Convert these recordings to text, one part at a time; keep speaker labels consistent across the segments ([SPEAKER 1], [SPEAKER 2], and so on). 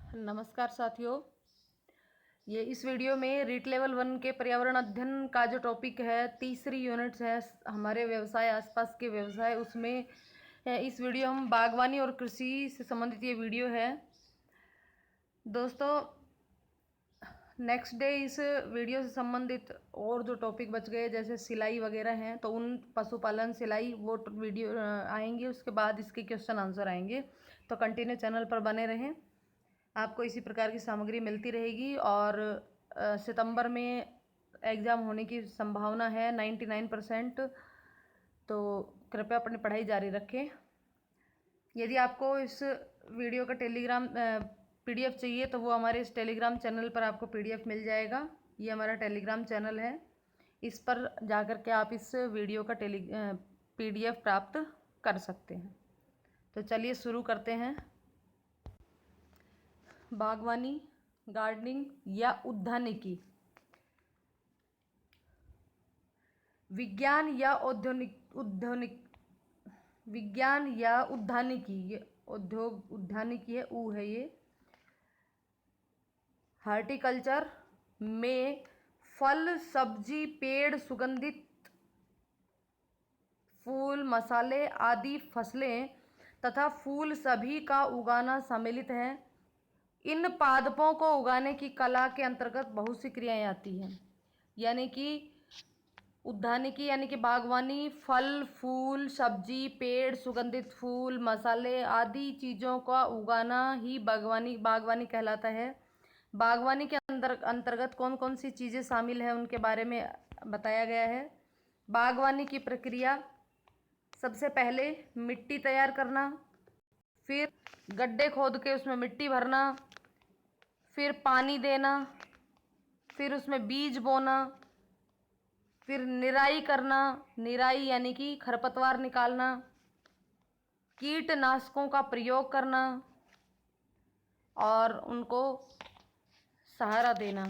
[SPEAKER 1] नमस्कार साथियों। ये इस वीडियो में रीट लेवल 1 के पर्यावरण अध्ययन का जो टॉपिक है, तीसरी यूनिट है हमारे व्यवसाय, आसपास के व्यवसाय, उसमें इस वीडियो हम बागवानी और कृषि से संबंधित ये वीडियो है। दोस्तों, नेक्स्ट डे इस वीडियो से संबंधित और जो टॉपिक बच गए जैसे सिलाई वगैरह हैं, तो उन पशुपालन सिलाई वो वीडियो आएंगे। उसके बाद इसके क्वेश्चन आंसर आएंगे, तो कंटिन्यू चैनल पर बने रहें। आपको इसी प्रकार की सामग्री मिलती रहेगी और सितंबर में एग्ज़ाम होने की संभावना है 99%। तो कृपया अपनी पढ़ाई जारी रखें। यदि आपको इस वीडियो का टेलीग्राम पीडीएफ चाहिए तो वो हमारे इस टेलीग्राम चैनल पर आपको पीडीएफ मिल जाएगा। ये हमारा टेलीग्राम चैनल है, इस पर जाकर के आप इस वीडियो का पीडीएफ प्राप्त कर सकते हैं। तो चलिए शुरू करते हैं। बागवानी, गार्डनिंग या उद्यानिकी, विज्ञान या विज्ञान या उद्यानिकी, ये उद्यानिकी है, ऊ है ये। हॉर्टिकल्चर में फल, सब्जी, पेड़, सुगंधित फूल, मसाले आदि फसलें तथा फूल सभी का उगाना सम्मिलित है। इन पादपों को उगाने की कला के अंतर्गत बहुत सी क्रियाएं आती हैं। यानी कि उद्यानिकी यानी कि बागवानी फल, फूल, सब्जी, पेड़, सुगंधित फूल, मसाले आदि चीज़ों का उगाना ही बागवानी कहलाता है। बागवानी के अंतर्गत कौन कौन सी चीज़ें शामिल हैं उनके बारे में बताया गया है। बागवानी की प्रक्रिया: सबसे पहले मिट्टी तैयार करना, फिर गड्ढे खोद के उसमें मिट्टी भरना, फिर पानी देना, फिर उसमें बीज बोना, फिर निराई करना, निराई यानी कि खरपतवार निकालना, कीटनाशकों का प्रयोग करना और उनको सहारा देना।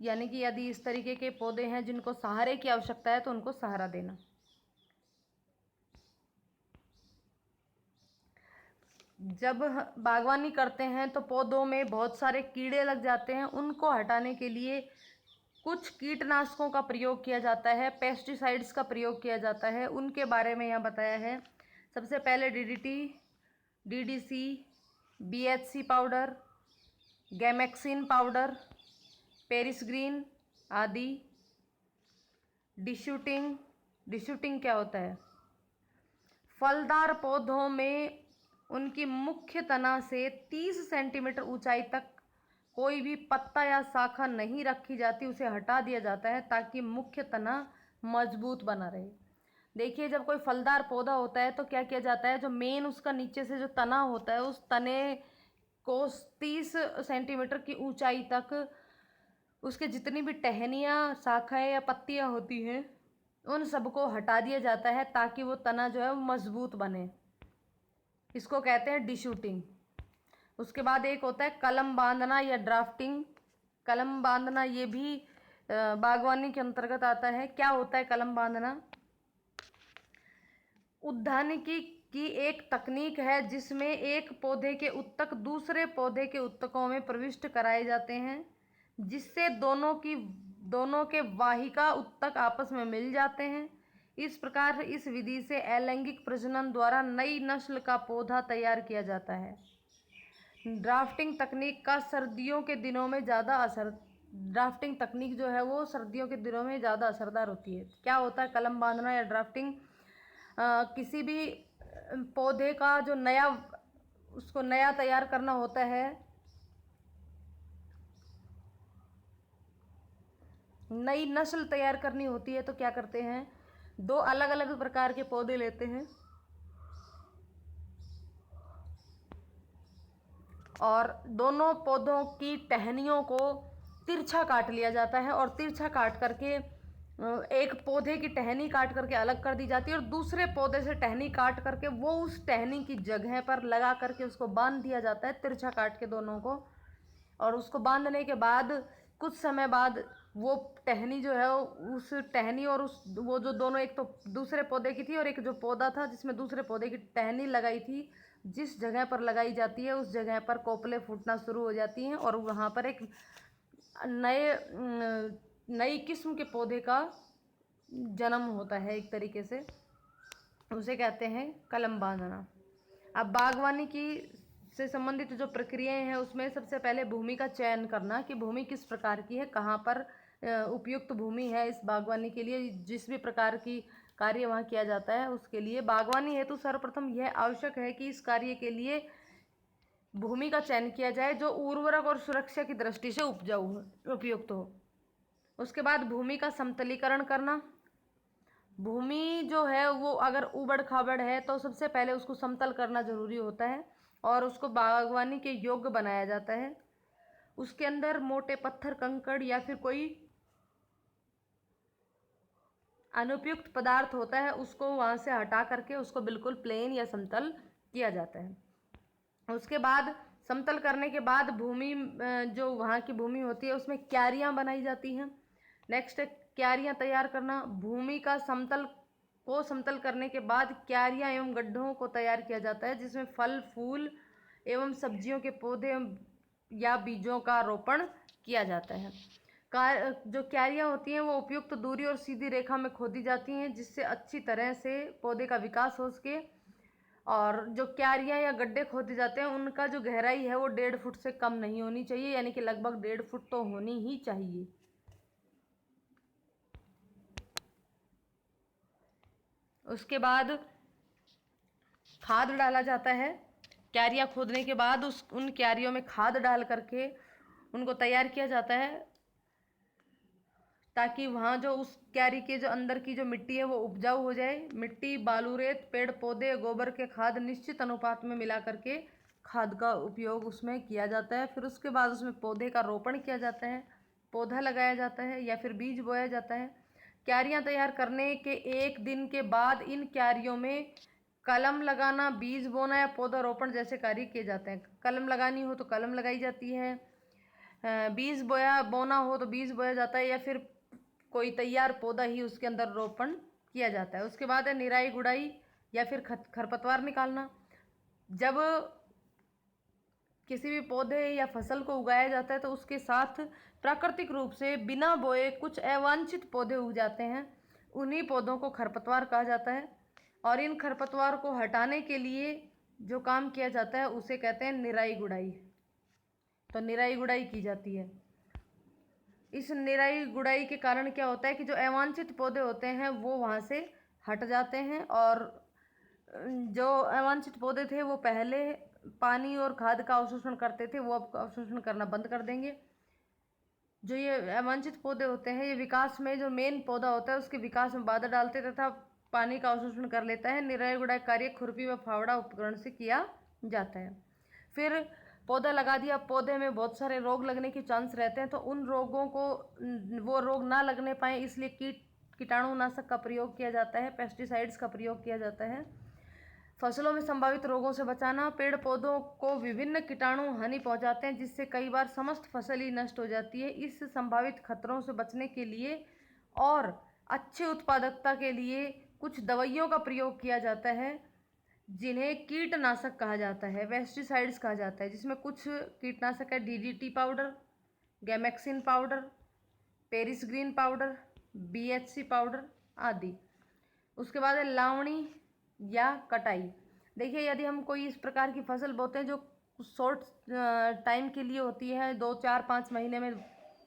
[SPEAKER 1] यानी कि यदि इस तरीके के पौधे हैं जिनको सहारे की आवश्यकता है तो उनको सहारा देना। जब बागवानी करते हैं तो पौधों में बहुत सारे कीड़े लग जाते हैं, उनको हटाने के लिए कुछ कीटनाशकों का प्रयोग किया जाता है, पेस्टिसाइड्स का प्रयोग किया जाता है। उनके बारे में यहाँ बताया है। सबसे पहले DDT, DDC, BHC powder, gammexane powder, Paris green आदि। डिशूटिंग क्या होता है? फलदार पौधों में उनकी मुख्य तना से 30 सेंटीमीटर ऊंचाई तक कोई भी पत्ता या शाखा नहीं रखी जाती, उसे हटा दिया जाता है ताकि मुख्य तना मजबूत बना रहे। देखिए, जब कोई फलदार पौधा होता है तो क्या किया जाता है, जो मेन उसका नीचे से जो तना होता है, उस तने को 30 सेंटीमीटर की ऊंचाई तक उसके जितनी भी टहनियाँ, शाखाएँ या पत्तियाँ होती हैं, उन सबको हटा दिया जाता है ताकि वो तना जो है वो मजबूत बने। इसको कहते हैं डिशूटिंग। उसके बाद एक होता है कलम बांधना या ड्राफ्टिंग। कलम बांधना ये भी बागवानी के अंतर्गत आता है। क्या होता है कलम बांधना? उद्यानिकी की एक तकनीक है जिसमें एक पौधे के उत्तक दूसरे पौधे के उत्तकों में प्रविष्ट कराए जाते हैं, जिससे दोनों के वाहिका उत्तक आपस में मिल जाते हैं। इस प्रकार इस विधि से अलैंगिक प्रजनन द्वारा नई नस्ल का पौधा तैयार किया जाता है। ड्राफ्टिंग तकनीक का सर्दियों के दिनों में ड्राफ्टिंग तकनीक जो है वो सर्दियों के दिनों में ज़्यादा असरदार होती है। क्या होता है कलम बांधना या ड्राफ्टिंग? किसी भी पौधे का जो उसको नया तैयार करना होता है, नई नस्ल तैयार करनी होती है, तो क्या करते हैं, दो अलग अलग प्रकार के पौधे लेते हैं और दोनों पौधों की टहनियों को तिरछा काट लिया जाता है और तिरछा काट करके एक पौधे की टहनी काट करके अलग कर दी जाती है और दूसरे पौधे से टहनी काट करके वो उस टहनी की जगह पर लगा करके उसको बांध दिया जाता है, तिरछा काट के दोनों को। और उसको बांधने के बाद कुछ समय बाद वो टहनी जो है उस टहनी और वो जो दोनों, एक तो दूसरे पौधे की थी और एक जो पौधा था जिसमें दूसरे पौधे की टहनी लगाई थी, जिस जगह पर लगाई जाती है उस जगह पर कोपले फूटना शुरू हो जाती हैं और वहाँ पर एक नई किस्म के पौधे का जन्म होता है। एक तरीके से उसे कहते हैं कलम बांधना। अब बागवानी की से संबंधित जो प्रक्रियाएं हैं उसमें सबसे पहले भूमि का चयन करना कि भूमि किस प्रकार की है, कहाँ पर उपयुक्त भूमि है इस बागवानी के लिए। जिस भी प्रकार की कार्य वहाँ किया जाता है उसके लिए बागवानी हेतु सर्वप्रथम यह आवश्यक है कि इस कार्य के लिए भूमि का चयन किया जाए जो उर्वरक और सुरक्षा की दृष्टि से उपजाऊ हो, उपयुक्त हो। उसके बाद भूमि का समतलीकरण करना। भूमि जो है वो अगर ऊबड़ खाबड़ है तो सबसे पहले उसको समतल करना जरूरी होता है और उसको बागवानी के योग्य बनाया जाता है। उसके अंदर मोटे पत्थर, कंकड़ या फिर कोई अनुपयुक्त पदार्थ होता है उसको वहाँ से हटा करके उसको बिल्कुल प्लेन या समतल किया जाता है। उसके बाद समतल करने के बाद भूमि जो वहाँ की भूमि होती है उसमें क्यारियाँ बनाई जाती हैं। नेक्स्ट है क्यारियाँ तैयार करना। भूमि का समतल करने के बाद क्यारियाँ एवं गड्ढों को तैयार किया जाता है जिसमें फल, फूल एवं सब्जियों के पौधे या बीजों का रोपण किया जाता है। जो क्यारियाँ होती हैं वो उपयुक्त दूरी और सीधी रेखा में खोदी जाती हैं जिससे अच्छी तरह से पौधे का विकास हो सके। और जो क्यारियाँ या गड्ढे खोदे जाते हैं उनका जो गहराई है वो 1.5 फुट से कम नहीं होनी चाहिए, यानी कि लगभग 1.5 फुट तो होनी ही चाहिए। उसके बाद खाद डाला जाता है। क्यारियाँ खोदने के बाद उन क्यारियों में खाद डाल करके उनको तैयार किया जाता है ताकि वहाँ जो उस क्यारी के जो अंदर की जो मिट्टी है वो उपजाऊ हो जाए। मिट्टी, बालू, रेत, पेड़ पौधे, गोबर के खाद निश्चित अनुपात में मिला करके खाद का उपयोग उसमें किया जाता है। फिर उसके बाद उसमें पौधे का रोपण किया जाता है, पौधा लगाया जाता है या फिर बीज बोया जाता है। क्यारियाँ तैयार करने के 1 दिन के बाद इन क्यारियों में कलम लगाना, बीज बोना या पौधा रोपण जैसे कार्य किए जाते हैं। कलम लगानी हो तो कलम लगाई जाती है, बीज बोना हो तो बीज बोया जाता है या फिर कोई तैयार पौधा ही उसके अंदर रोपण किया जाता है। उसके बाद है निराई गुड़ाई या फिर खरपतवार निकालना। जब किसी भी पौधे या फसल को उगाया जाता है तो उसके साथ प्राकृतिक रूप से बिना बोए कुछ अवांछित पौधे उग जाते हैं, उन्हीं पौधों को खरपतवार कहा जाता है। और इन खरपतवार को हटाने के लिए जो काम किया जाता है उसे कहते हैं निराई गुड़ाई। तो निराई गुड़ाई की जाती है। इस निराई गुड़ाई के कारण क्या होता है कि जो अवांछित पौधे होते हैं वो वहाँ से हट जाते हैं और जो अवांछित पौधे थे वो पहले पानी और खाद का अवशोषण करते थे वो अब अवशोषण करना बंद कर देंगे। जो ये अवांछित पौधे होते हैं ये विकास में जो मेन पौधा होता है उसके विकास में बाधा डालते तथा पानी का अवशोषण कर लेता है। निराई गुड़ाई कार्य खुरपी व फावड़ा उपकरण से किया जाता है। फिर पौधा लगा दिया, पौधे में बहुत सारे रोग लगने के चांस रहते हैं तो उन रोगों को वो रोग ना लगने पाए इसलिए कीटाणुनाशक का प्रयोग किया जाता है, पेस्टिसाइड्स का प्रयोग किया जाता है। फसलों में संभावित रोगों से बचाना। पेड़ पौधों को विभिन्न कीटाणु हानि पहुंचाते हैं जिससे कई बार समस्त फसल ही नष्ट हो जाती है। इस संभावित खतरों से बचने के लिए और अच्छी उत्पादकता के लिए कुछ दवाइयों का प्रयोग किया जाता है जिन्हें कीटनाशक कहा जाता है, पेस्टिसाइड्स कहा जाता है, जिसमें कुछ कीटनाशक है DDT powder, gammexane powder, Paris green powder, BHC powder आदि। उसके बाद है लावणी या कटाई। देखिए यदि हम कोई इस प्रकार की फसल बोते हैं जो शॉर्ट टाइम के लिए होती है, 2, 4, 5 महीने में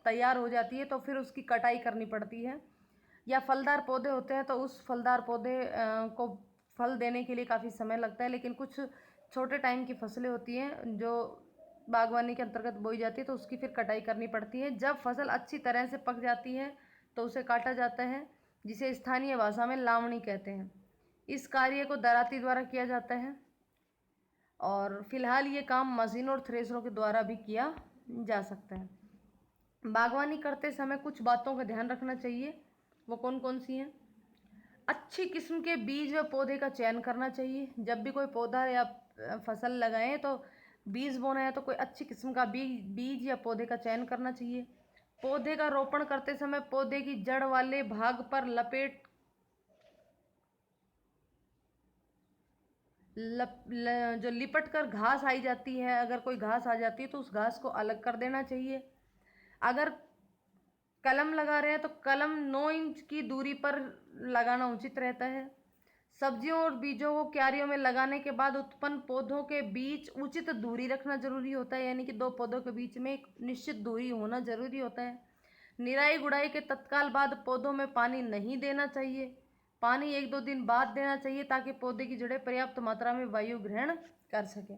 [SPEAKER 1] तैयार हो जाती है तो फिर उसकी कटाई करनी पड़ती है। या फलदार पौधे होते हैं तो उस फलदार पौधे को फल देने के लिए काफ़ी समय लगता है। लेकिन कुछ छोटे टाइम की फसलें होती हैं जो बागवानी के अंतर्गत बोई जाती है तो उसकी फिर कटाई करनी पड़ती है। जब फसल अच्छी तरह से पक जाती है तो उसे काटा जाता है जिसे स्थानीय भाषा में लावणी कहते हैं। इस कार्य को दराती द्वारा किया जाता है और फिलहाल ये काम मशीनों और थ्रेशरों के द्वारा भी किया जा सकता है। बागवानी करते समय कुछ बातों का ध्यान रखना चाहिए। वो कौन कौन सी हैं? अच्छी किस्म के बीज व पौधे का चयन करना चाहिए। जब भी कोई पौधा या फसल लगाएं तो बीज बोना है तो कोई अच्छी किस्म का बीज या पौधे का चयन करना चाहिए। पौधे का रोपण करते समय पौधे की जड़ वाले भाग पर जो लिपट कर घास आई जाती है, अगर कोई घास आ जाती है तो उस घास को अलग कर देना चाहिए। अगर कलम लगा रहे हैं तो कलम 9 इंच की दूरी पर लगाना उचित रहता है। सब्जियों और बीजों को क्यारियों में लगाने के बाद उत्पन्न पौधों के बीच उचित दूरी रखना जरूरी होता है, यानी कि दो पौधों के बीच में एक निश्चित दूरी होना जरूरी होता है। निराई गुड़ाई के तत्काल बाद पौधों में पानी नहीं देना चाहिए। पानी 1-2 दिन बाद देना चाहिए ताकि पौधे की जड़ें पर्याप्त मात्रा में वायु ग्रहण कर सकें।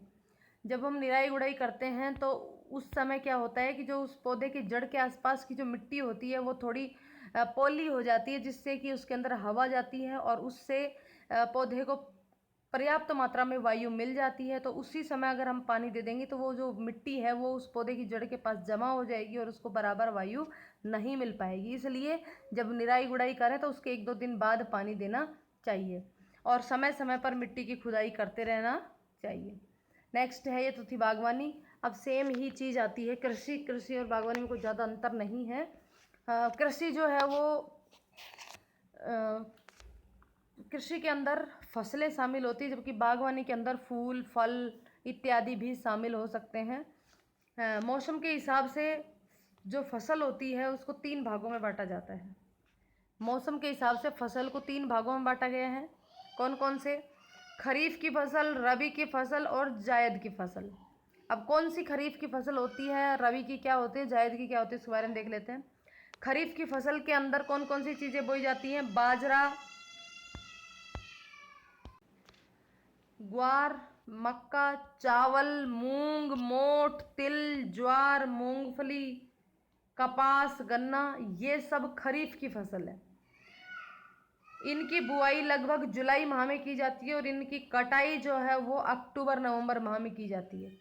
[SPEAKER 1] जब हम निराई गुड़ाई करते हैं तो उस समय क्या होता है कि जो उस पौधे की जड़ के आसपास की जो मिट्टी होती है वो थोड़ी पोली हो जाती है, जिससे कि उसके अंदर हवा जाती है और उससे पौधे को पर्याप्त मात्रा में वायु मिल जाती है। तो उसी समय अगर हम पानी दे देंगे तो वो जो मिट्टी है वो उस पौधे की जड़ के पास जमा हो जाएगी और उसको बराबर वायु नहीं मिल पाएगी। इसलिए जब निराई गुड़ाई करें तो उसके 1-2 दिन बाद पानी देना चाहिए और समय समय पर मिट्टी की खुदाई करते रहना चाहिए। नेक्स्ट है, ये तो थी बागवानी। अब सेम ही चीज़ आती है कृषि। कृषि और बागवानी में कोई ज़्यादा अंतर नहीं है। कृषि जो है वो कृषि के अंदर फसलें शामिल होती है, जबकि बागवानी के अंदर फूल फल इत्यादि भी शामिल हो सकते हैं। मौसम के हिसाब से जो फसल होती है उसको 3 भागों में बांटा जाता है। मौसम के हिसाब से फसल को 3 भागों में बांटा गया है। कौन कौन से? खरीफ की फसल, रबी की फसल और जायद की फसल। अब कौन सी खरीफ की फसल होती है, रबी की क्या होती है, जायद की क्या होती है, इसके बारे में देख लेते हैं। खरीफ की फसल के अंदर कौन कौन सी चीज़ें बोई जाती हैं? बाजरा, ग्वार, मक्का, चावल, मूंग, मोठ, तिल, ज्वार, मूंगफली, कपास, गन्ना, ये सब खरीफ की फसल है। इनकी बुआई लगभग जुलाई माह में की जाती है और इनकी कटाई जो है वो अक्टूबर नवंबर माह में की जाती है।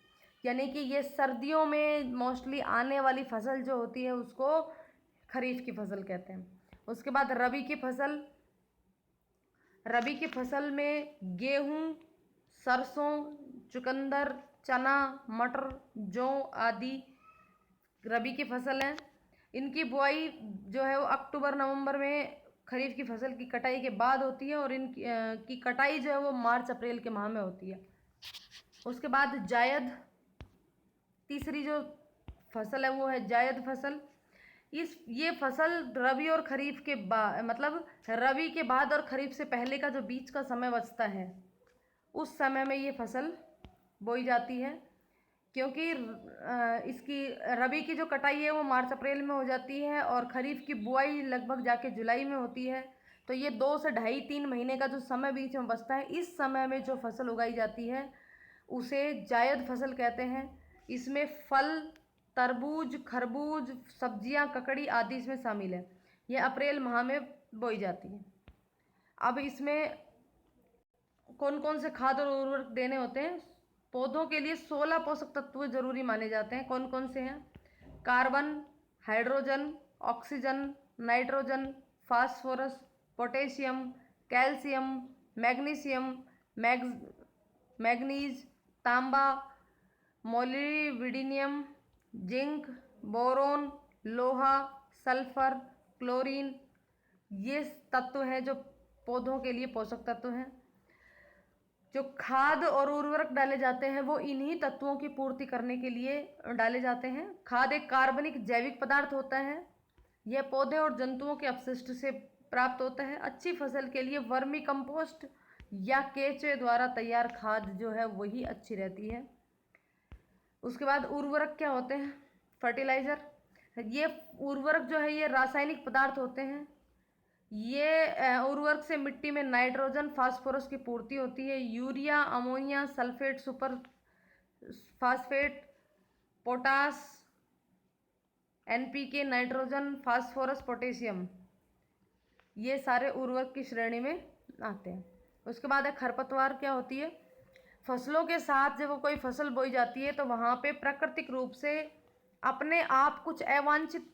[SPEAKER 1] यानी कि ये सर्दियों में मोस्टली आने वाली फसल जो होती है उसको खरीफ की फसल कहते हैं। उसके बाद रबी की फसल। रबी की फसल में गेहूँ, सरसों, चुकंदर, चना, मटर, जौ आदि रबी की फसल है। इनकी बुआई जो है वो अक्टूबर नवंबर में खरीफ की फसल की कटाई के बाद होती है और इनकी की कटाई जो है वो मार्च अप्रैल के माह में होती है। उसके बाद जायद, तीसरी जो फसल है वो है जायद फसल। ये फसल रबी और खरीफ के बाद, मतलब रबी के बाद और खरीफ से पहले का जो बीच का समय बचता है उस समय में ये फसल बोई जाती है। क्योंकि इसकी रबी की जो कटाई है वो मार्च अप्रैल में हो जाती है और खरीफ की बुआई लगभग जाके जुलाई में होती है। तो ये 2 से 2.5-3 महीने का जो समय बीच में बचता है, इस समय में जो फसल उगाई जाती है उसे जायद फसल कहते हैं। इसमें फल, तरबूज, खरबूज, सब्जियां, ककड़ी आदि इसमें शामिल है। यह अप्रैल माह में बोई जाती है। अब इसमें कौन कौन से खाद और उर्वरक देने होते हैं? पौधों के लिए 16 पोषक तत्व जरूरी माने जाते हैं। कौन कौन से हैं? Carbon, hydrogen, oxygen, nitrogen, phosphorus, potassium, calcium, magnesium, manganese, तांबा, मोलिब्डेनम, जिंक, बोरोन, लोहा, सल्फर, क्लोरीन, ये तत्व हैं जो पौधों के लिए पोषक तत्व हैं। जो खाद और उर्वरक डाले जाते हैं वो इन्हीं तत्वों की पूर्ति करने के लिए डाले जाते हैं। खाद एक कार्बनिक जैविक पदार्थ होता है। यह पौधे और जंतुओं के अपशिष्ट से प्राप्त होता है। अच्छी फसल के लिए वर्मी कंपोस्ट या केंचुए द्वारा तैयार खाद जो है वही अच्छी रहती है। उसके बाद उर्वरक क्या होते हैं? फर्टिलाइज़र। ये उर्वरक जो है ये रासायनिक पदार्थ होते हैं। ये उर्वरक से मिट्टी में नाइट्रोजन, फास्फोरस की पूर्ति होती है। Urea, ammonia, sulphate, super phosphate, potash, NPK, nitrogen, phosphorus, potassium, ये सारे उर्वरक की श्रेणी में आते हैं। उसके बाद है खरपतवार। क्या होती है? फसलों के साथ जब कोई फसल बोई जाती है तो वहाँ पे प्राकृतिक रूप से अपने आप कुछ अवांछित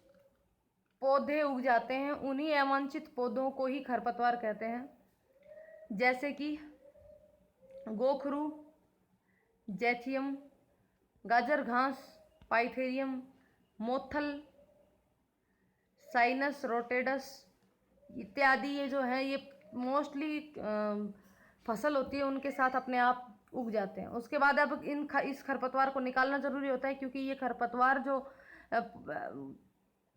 [SPEAKER 1] पौधे उग जाते हैं। उन्हीं अवांछित पौधों को ही खरपतवार कहते हैं, जैसे कि गोखरू, जैथियम, गाजर घास, पाइथेरियम, मोथल, साइनस रोटेडस इत्यादि। ये जो है ये मोस्टली फसल होती है उनके साथ अपने आप उग जाते हैं। उसके बाद अब इस खरपतवार को निकालना ज़रूरी होता है, क्योंकि ये खरपतवार जो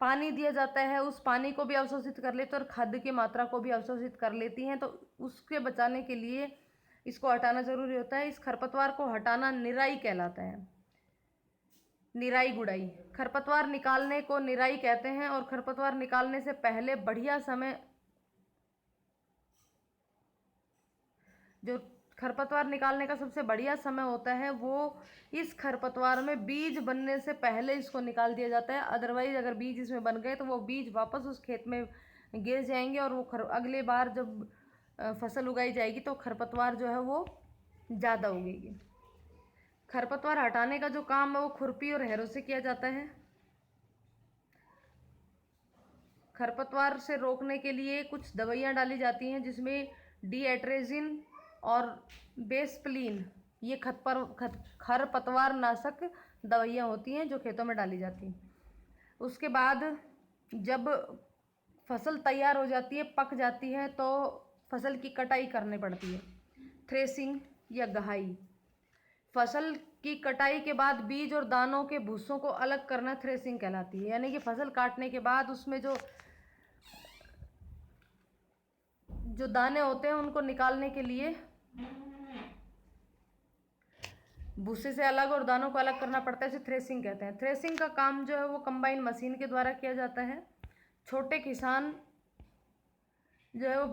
[SPEAKER 1] पानी दिया जाता है उस पानी को भी अवशोषित कर लेते हैं और खाद्य की मात्रा को भी अवशोषित कर लेती हैं। तो उसके बचाने के लिए इसको हटाना ज़रूरी होता है। इस खरपतवार को हटाना निराई कहलाता है। निराई गुड़ाई, खरपतवार निकालने को निराई कहते हैं। और खरपतवार निकालने से पहले बढ़िया समय, जो खरपतवार निकालने का सबसे बढ़िया समय होता है वो इस खरपतवार में बीज बनने से पहले इसको निकाल दिया जाता है। अदरवाइज अगर बीज इसमें बन गए तो वो बीज वापस उस खेत में गिर जाएंगे और वो अगले बार जब फसल उगाई जाएगी तो खरपतवार जो है वो ज़्यादा उगेगी। खरपतवार हटाने का जो काम है वो खुरपी और हैरों से किया जाता है। खरपतवार से रोकने के लिए कुछ दवाइयाँ डाली जाती हैं, जिसमें डीएट्रेजिन और बेस्पलीन, ये खरपतवार नाशक दवाइयाँ होती हैं जो खेतों में डाली जाती हैं। उसके बाद जब फसल तैयार हो जाती है, पक जाती है, तो फसल की कटाई करनी पड़ती है, थ्रेसिंग या गहाई। फसल की कटाई के बाद बीज और दानों के भूसों को अलग करना थ्रेसिंग कहलाती है। यानी कि फसल काटने के बाद उसमें जो दाने होते हैं उनको निकालने के लिए भूसे से अलग और दानों को अलग करना पड़ता है, इसे थ्रेसिंग कहते हैं। थ्रेसिंग का काम जो है वो कंबाइन मशीन के द्वारा किया जाता है। छोटे किसान जो है वो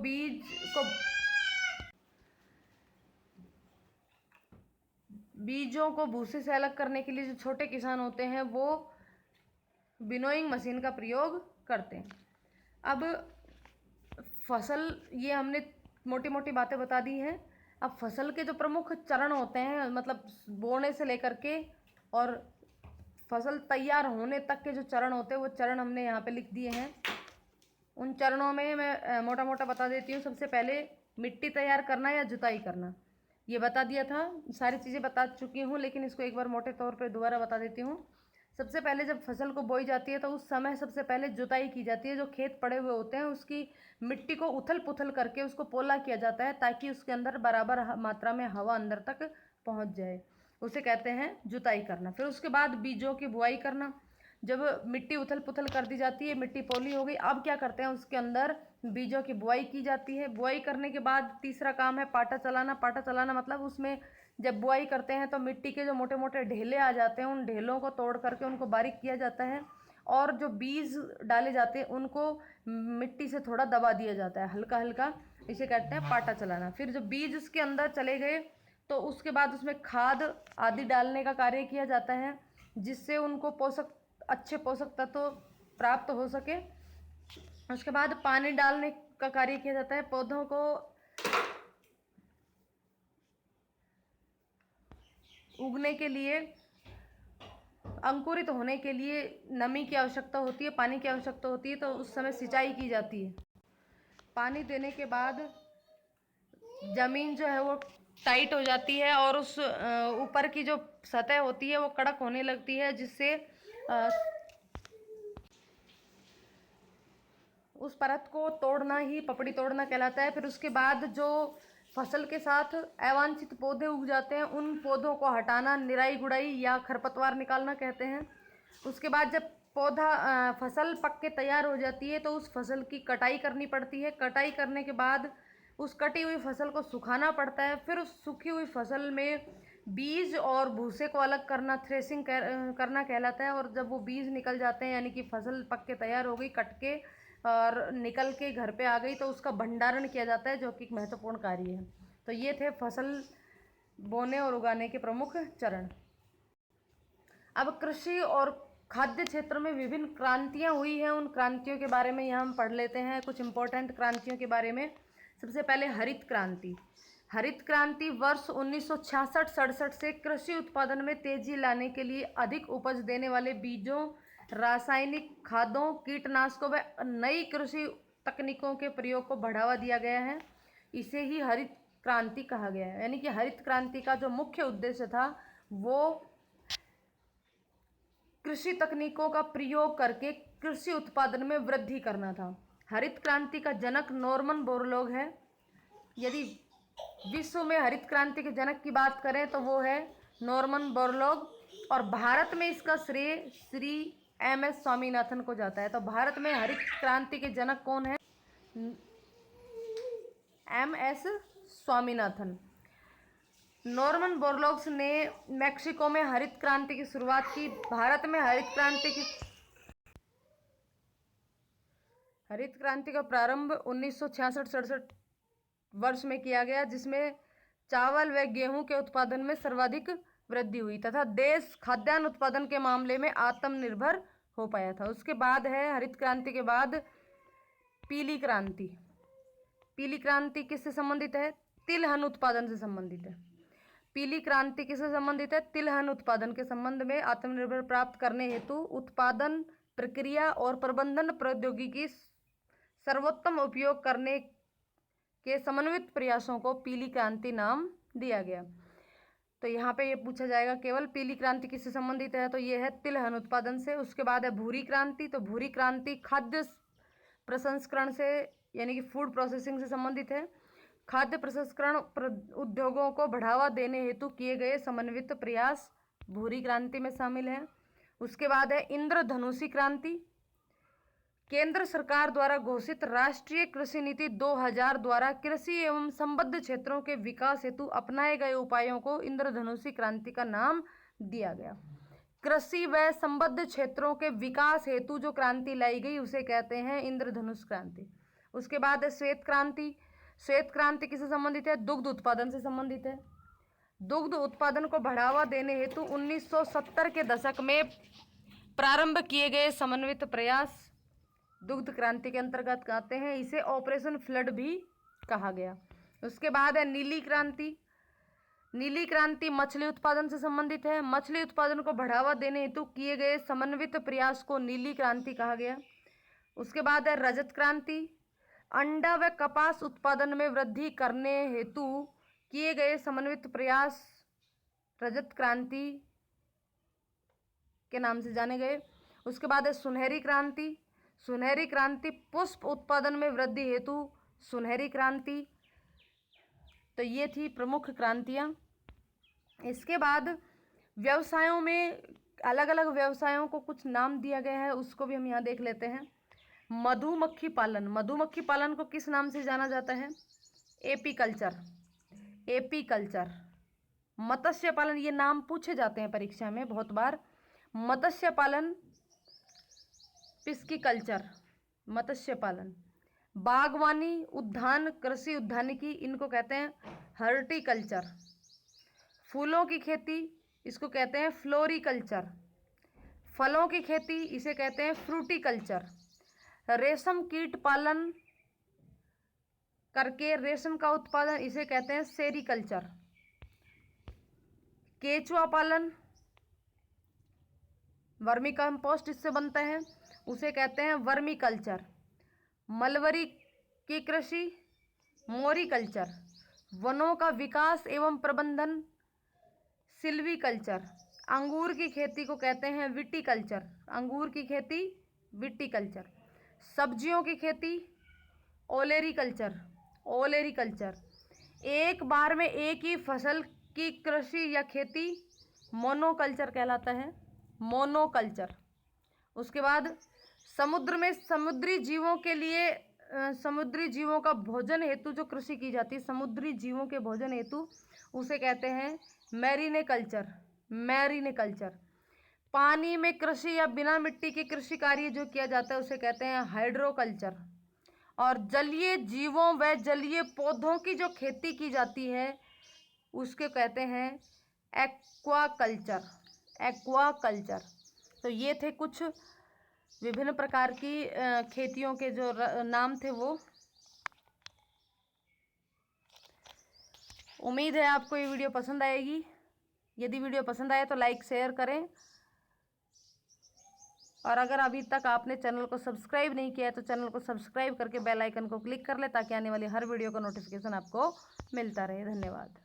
[SPEAKER 1] बीजों को भूसे से अलग करने के लिए जो छोटे किसान होते हैं वो विनोइंग मशीन का प्रयोग करते हैं। अब फसल, ये हमने मोटी मोटी बातें बता दी हैं। अब फसल के जो प्रमुख चरण होते हैं, मतलब बोने से लेकर के और फसल तैयार होने तक के जो चरण होते हैं वो चरण हमने यहाँ पे लिख दिए हैं। उन चरणों में मैं मोटा मोटा बता देती हूँ। सबसे पहले मिट्टी तैयार करना या जुताई करना, ये बता दिया था, सारी चीज़ें बता चुकी हूँ, लेकिन इसको एक बार मोटे तौर पे दोबारा बता देती हूँ। सबसे पहले जब फसल को बोई जाती है तो उस समय सबसे पहले जुताई की जाती है। जो खेत पड़े हुए होते हैं उसकी मिट्टी को उथल पुथल करके उसको पोला किया जाता है, ताकि उसके अंदर बराबर मात्रा में हवा अंदर तक पहुँच जाए, उसे कहते हैं जुताई करना। फिर उसके बाद बीजों की बुआई करना। जब मिट्टी उथल पुथल कर दी जाती है, मिट्टी पोली हो गई, अब क्या करते हैं, उसके अंदर बीजों की बुआई की जाती है। बुआई करने के बाद तीसरा काम है पाटा चलाना। पाटा चलाना मतलब उसमें जब बुआई करते हैं तो मिट्टी के जो मोटे मोटे ढेले आ जाते हैं उन ढेलों को तोड़ करके उनको बारीक किया जाता है, और जो बीज डाले जाते हैं उनको मिट्टी से थोड़ा दबा दिया जाता है, हल्का हल्का, इसे कहते हैं पाटा चलाना। फिर जब बीज उसके अंदर चले गए तो उसके बाद उसमें खाद आदि डालने का कार्य किया जाता है, जिससे उनको अच्छे पोषक तत्व प्राप्त हो सके। उसके बाद पानी डालने का कार्य किया जाता है। पौधों को उगने के लिए, अंकुरित होने के लिए नमी की आवश्यकता होती है, पानी की आवश्यकता होती है, तो उस समय सिंचाई की जाती है। पानी देने के बाद ज़मीन जो है वो टाइट हो जाती है और उस ऊपर की जो सतह होती है वो कड़क होने लगती है, जिससे उस परत को तोड़ना ही पपड़ी तोड़ना कहलाता है। फिर उसके बाद जो फसल के साथ अवांछित पौधे उग जाते हैं उन पौधों को हटाना निराई गुड़ाई या खरपतवार निकालना कहते हैं। उसके बाद जब फसल पक के तैयार हो जाती है तो उस फसल की कटाई करनी पड़ती है। कटाई करने के बाद उस कटी हुई फसल को सुखाना पड़ता है। फिर उस सूखी हुई फसल में बीज और भूसे को अलग करना थ्रेसिंग करना कहलाता है। और जब वो बीज निकल जाते हैं, यानी कि फसल पक के तैयार हो गई, कट के और निकल के घर पे आ गई, तो उसका भंडारण किया जाता है, जो कि एक महत्वपूर्ण कार्य है। तो ये थे फसल बोने और उगाने के प्रमुख चरण। अब कृषि और खाद्य क्षेत्र में विभिन्न क्रांतियाँ हुई हैं, उन क्रांतियों के बारे में यहाँ हम पढ़ लेते हैं, कुछ इम्पोर्टेंट क्रांतियों के बारे में। सबसे पहले हरित क्रांति। हरित क्रांति वर्ष 1966-67 से कृषि उत्पादन में तेजी लाने के लिए अधिक उपज देने वाले बीजों, रासायनिक खादों, कीटनाशकों व नई कृषि तकनीकों के प्रयोग को बढ़ावा दिया गया है। इसे ही हरित क्रांति कहा गया है। यानी कि हरित क्रांति का जो मुख्य उद्देश्य था वो कृषि तकनीकों का प्रयोग करके कृषि उत्पादन में वृद्धि करना था। हरित क्रांति का जनक नॉर्मन बोरलॉग है। यदि विश्व में हरित क्रांति के जनक की बात करें तो वो है नॉर्मन बोरलॉग, और भारत में इसका श्रेय श्री MS स्वामीनाथन को जाता है। तो भारत में हरित क्रांति के जनक कौन है? MS स्वामीनाथन। नॉर्मन बोरलॉग्स ने मैक्सिको में हरित क्रांति की शुरुआत की। भारत में हरित क्रांति का प्रारंभ 1966-67 वर्ष में किया गया, जिसमें चावल व गेहूं के उत्पादन में सर्वाधिक वृद्धि हुई तथा देश खाद्यान्न उत्पादन के मामले में आत्मनिर्भर हो पाया था। उसके बाद है हरित क्रांति के बाद पीली क्रांति। पीली क्रांति किससे संबंधित है? तिलहन उत्पादन से संबंधित है। पीली क्रांति किससे संबंधित है? तिलहन उत्पादन के संबंध में आत्मनिर्भर प्राप्त करने हेतु उत्पादन प्रक्रिया और प्रबंधन प्रौद्योगिकी सर्वोत्तम उपयोग करने के समन्वित प्रयासों को पीली क्रांति नाम दिया गया। तो यहाँ पे ये पूछा जाएगा केवल पीली क्रांति किससे संबंधित है, तो ये है तिलहन उत्पादन से। उसके बाद है भूरी क्रांति। तो भूरी क्रांति खाद्य प्रसंस्करण से यानी कि फूड प्रोसेसिंग से संबंधित है। खाद्य प्रसंस्करण उद्योगों को बढ़ावा देने हेतु किए गए समन्वित प्रयास भूरी क्रांति में शामिल है। उसके बाद है इंद्रधनुषी क्रांति। केंद्र सरकार द्वारा घोषित राष्ट्रीय कृषि नीति 2000 द्वारा कृषि एवं संबद्ध क्षेत्रों के विकास हेतु अपनाए गए उपायों को इंद्रधनुषी क्रांति का नाम दिया गया। कृषि व संबद्ध क्षेत्रों के विकास हेतु जो क्रांति लाई गई उसे कहते हैं इंद्रधनुष क्रांति। उसके बाद है श्वेत क्रांति। श्वेत क्रांति किससे संबंधित है? दुग्ध उत्पादन से संबंधित है। दुग्ध उत्पादन को बढ़ावा देने हेतु 1970 के दशक में प्रारंभ किए गए समन्वित प्रयास दुग्ध क्रांति के अंतर्गत आते हैं। इसे ऑपरेशन फ्लड भी कहा गया। उसके बाद है नीली क्रांति। नीली क्रांति मछली उत्पादन से संबंधित है। मछली उत्पादन को बढ़ावा देने हेतु किए गए समन्वित प्रयास को नीली क्रांति कहा गया। उसके बाद है रजत क्रांति। अंडा व कपास उत्पादन में वृद्धि करने हेतु किए गए समन्वित प्रयास रजत क्रांति के नाम से जाने गए। उसके बाद है सुनहरी क्रांति। सुनहरी क्रांति पुष्प उत्पादन में वृद्धि हेतु सुनहरी क्रांति। तो ये थी प्रमुख क्रांतियाँ। इसके बाद व्यवसायों में अलग अलग व्यवसायों को कुछ नाम दिया गया है, उसको भी हम यहाँ देख लेते हैं। मधुमक्खी पालन। मधुमक्खी पालन को किस नाम से जाना जाता है? एपीकल्चर। एपीकल्चर। मत्स्य पालन, ये नाम पूछे जाते हैं परीक्षा में बहुत बार। मत्स्य पालन पिस्कीकल्चर। मत्स्य पालन। बागवानी उद्यान कृषि उद्यानिकी, इनको कहते हैं हर्टिकल्चर। फूलों की खेती, इसको कहते हैं फ्लोरिकल्चर। फलों की खेती, इसे कहते हैं फ्रूटिकल्चर। रेशम कीट पालन करके रेशम का उत्पादन, इसे कहते हैं सेरिकल्चर। केचुआ पालन, वर्मी कंपोस्ट इससे बनता है, उसे कहते हैं वर्मी कल्चर। मलबरी की कृषि मोरिकल्चर। वनों का विकास एवं प्रबंधन सिल्वीकल्चर। अंगूर की खेती को कहते हैं विटीकल्चर। अंगूर की खेती विटीकल्चर। सब्जियों की खेती ओलेरीकल्चर। ओलेरीकल्चर। एक बार में एक ही फसल की कृषि या खेती मोनोकल्चर कहलाता है। मोनोकल्चर। उसके बाद समुद्र में समुद्री जीवों के लिए समुद्री जीवों का भोजन हेतु जो कृषि की जाती है, समुद्री जीवों के भोजन हेतु, उसे कहते हैं मैरीनेकल्चर। मैरीनेकल्चर। पानी में कृषि या बिना मिट्टी के कृषि कार्य जो किया जाता है उसे कहते हैं हाइड्रोकल्चर। और जलीय जीवों व जलीय पौधों की जो खेती की जाती है उसके कहते हैं एक्वाकल्चर। एक्वाकल्चर। तो ये थे कुछ विभिन्न प्रकार की खेतियों के जो नाम थे वो। उम्मीद है आपको ये वीडियो पसंद आएगी। यदि वीडियो पसंद आए तो लाइक शेयर करें, और अगर अभी तक आपने चैनल को सब्सक्राइब नहीं किया है तो चैनल को सब्सक्राइब करके बेल आइकन को क्लिक कर ले, ताकि आने वाली हर वीडियो का नोटिफिकेशन आपको मिलता रहे। धन्यवाद।